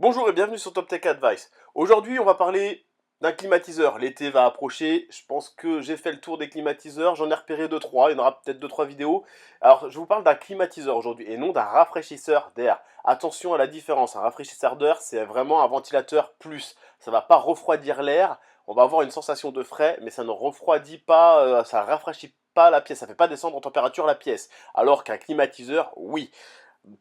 Bonjour et bienvenue sur Top Tech Advice. Aujourd'hui, on va parler d'un climatiseur. L'été va approcher. Je pense que j'ai fait le tour des climatiseurs. J'en ai repéré 2-3. Il y en aura peut-être 2-3 vidéos. Alors, je vous parle d'un climatiseur aujourd'hui et non d'un rafraîchisseur d'air. Attention à la différence. Un rafraîchisseur d'air, c'est vraiment un ventilateur plus. Ça ne va pas refroidir l'air. On va avoir une sensation de frais, mais ça ne refroidit pas, ça rafraîchit pas la pièce. Ça ne fait pas descendre en température la pièce. Alors qu'un climatiseur, oui.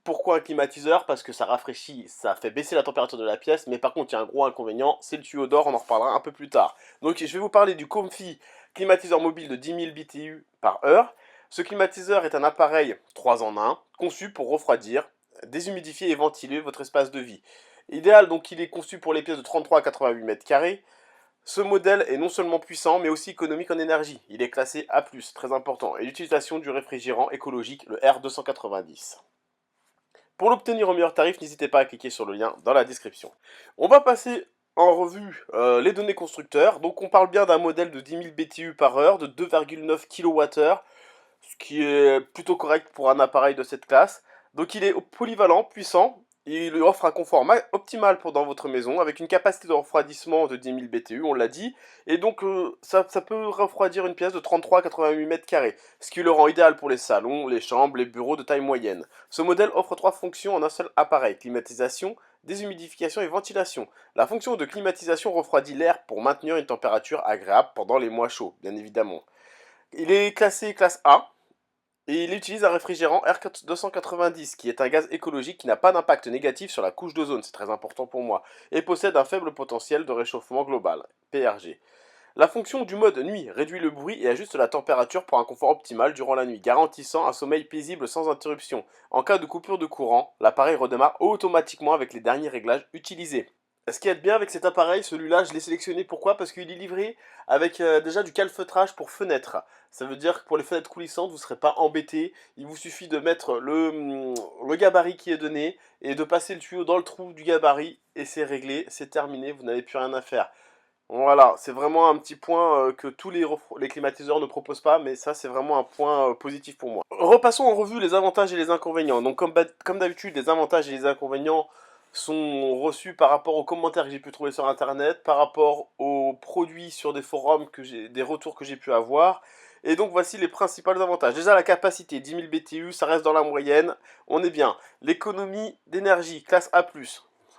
Pourquoi un climatiseur? Parce que ça rafraîchit, ça fait baisser la température de la pièce, mais par contre il y a un gros inconvénient, c'est le tuyau d'or, on en reparlera un peu plus tard. Donc je vais vous parler du Comfy climatiseur mobile de 10 000 BTU par heure. Ce climatiseur est un appareil 3 en 1, conçu pour refroidir, déshumidifier et ventiler votre espace de vie. Idéal, donc il est conçu pour les pièces de 33 à 88 mètres carrés. Ce modèle est non seulement puissant, mais aussi économique en énergie. Il est classé A+, très important, et l'utilisation du réfrigérant écologique, le R290. Pour l'obtenir au meilleur tarif, n'hésitez pas à cliquer sur le lien dans la description. On va passer en revue les données constructeurs. Donc on parle bien d'un modèle de 10 000 BTU par heure, de 2,9 kWh, ce qui est plutôt correct pour un appareil de cette classe. Donc il est polyvalent, puissant, et il offre un confort optimal pour dans votre maison, avec une capacité de refroidissement de 10 000 BTU, on l'a dit, et donc ça peut refroidir une pièce de 33 à 88 mètres carrés, ce qui le rend idéal pour les salons, les chambres, les bureaux de taille moyenne. Ce modèle offre 3 fonctions en un seul appareil: climatisation, déshumidification et ventilation. La fonction de climatisation refroidit l'air pour maintenir une température agréable pendant les mois chauds, bien évidemment. Il est classé classe A, et il utilise un réfrigérant R290, qui est un gaz écologique qui n'a pas d'impact négatif sur la couche d'ozone, c'est très important pour moi, et possède un faible potentiel de réchauffement global, PRG. La fonction du mode nuit réduit le bruit et ajuste la température pour un confort optimal durant la nuit, garantissant un sommeil paisible sans interruption. En cas de coupure de courant, l'appareil redémarre automatiquement avec les derniers réglages utilisés. Ce qui est bien avec cet appareil, celui-là, je l'ai sélectionné. Pourquoi? Parce qu'il est livré avec déjà du calfeutrage pour fenêtres. Ça veut dire que pour les fenêtres coulissantes, vous ne serez pas embêté. Il vous suffit de mettre le gabarit qui est donné et de passer le tuyau dans le trou du gabarit et c'est réglé, c'est terminé, vous n'avez plus rien à faire. Voilà, c'est vraiment un petit point que tous les climatiseurs ne proposent pas, mais ça c'est vraiment un point positif pour moi. Repassons en revue les avantages et les inconvénients. Donc comme d'habitude, les avantages et les inconvénients sont reçus par rapport aux commentaires que j'ai pu trouver sur internet, par rapport aux produits sur des forums, des retours que j'ai pu avoir. Et donc voici les principaux avantages. Déjà la capacité, 10 000 BTU, ça reste dans la moyenne, on est bien. L'économie d'énergie, classe A+,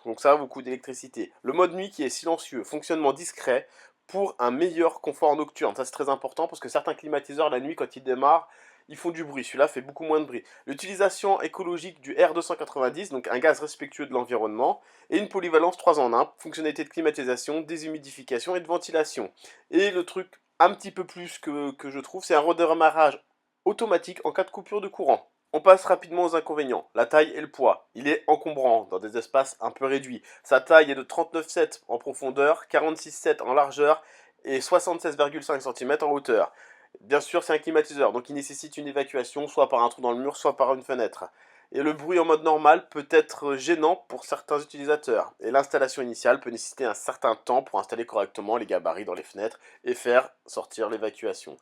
donc ça va beaucoup d'électricité. Le mode nuit qui est silencieux, fonctionnement discret pour un meilleur confort nocturne. Ça c'est très important parce que certains climatiseurs la nuit quand ils démarrent, ils font du bruit. Celui-là fait beaucoup moins de bruit. L'utilisation écologique du R290, donc un gaz respectueux de l'environnement, et une polyvalence 3 en 1, fonctionnalité de climatisation, déshumidification et de ventilation. Et le truc un petit peu plus que je trouve, c'est un redémarrage automatique en cas de coupure de courant. On passe rapidement aux inconvénients. La taille et le poids. Il est encombrant dans des espaces un peu réduits. Sa taille est de 39,7 en profondeur, 46,7 en largeur et 76,5 cm en hauteur. Bien sûr, c'est un climatiseur, donc il nécessite une évacuation, soit par un trou dans le mur, soit par une fenêtre. Et le bruit en mode normal peut être gênant pour certains utilisateurs. Et l'installation initiale peut nécessiter un certain temps pour installer correctement les gabarits dans les fenêtres et faire sortir l'évacuation.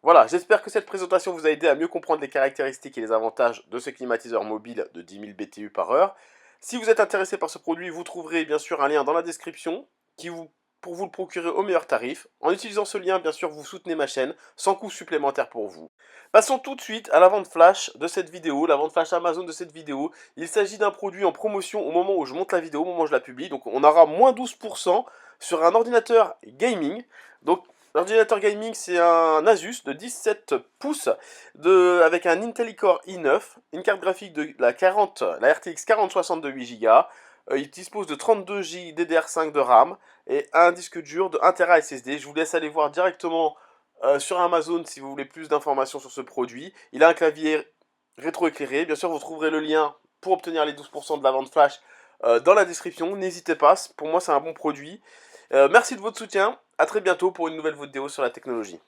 Voilà, j'espère que cette présentation vous a aidé à mieux comprendre les caractéristiques et les avantages de ce climatiseur mobile de 10 000 BTU par heure. Si vous êtes intéressé par ce produit, vous trouverez bien sûr un lien dans la description pour vous le procurer au meilleur tarif. En utilisant ce lien, bien sûr, vous soutenez ma chaîne sans coût supplémentaire pour vous. Passons tout de suite à la vente flash de cette vidéo, la vente flash Amazon de cette vidéo. Il s'agit d'un produit en promotion au moment où je monte la vidéo, au moment où je la publie. Donc on aura moins 12% sur un ordinateur gaming. Donc l'ordinateur gaming, c'est un Asus de 17 pouces avec un Intel Core i9, une carte graphique de la RTX 4060 de 8 Go. Il dispose de 32 Go DDR5 de RAM et un disque dur de 1 Tera SSD. Je vous laisse aller voir directement sur Amazon si vous voulez plus d'informations sur ce produit. Il a un clavier rétroéclairé. Bien sûr, vous trouverez le lien pour obtenir les 12% de la vente flash dans la description. N'hésitez pas, pour moi c'est un bon produit. Merci de votre soutien. A très bientôt pour une nouvelle vidéo sur la technologie.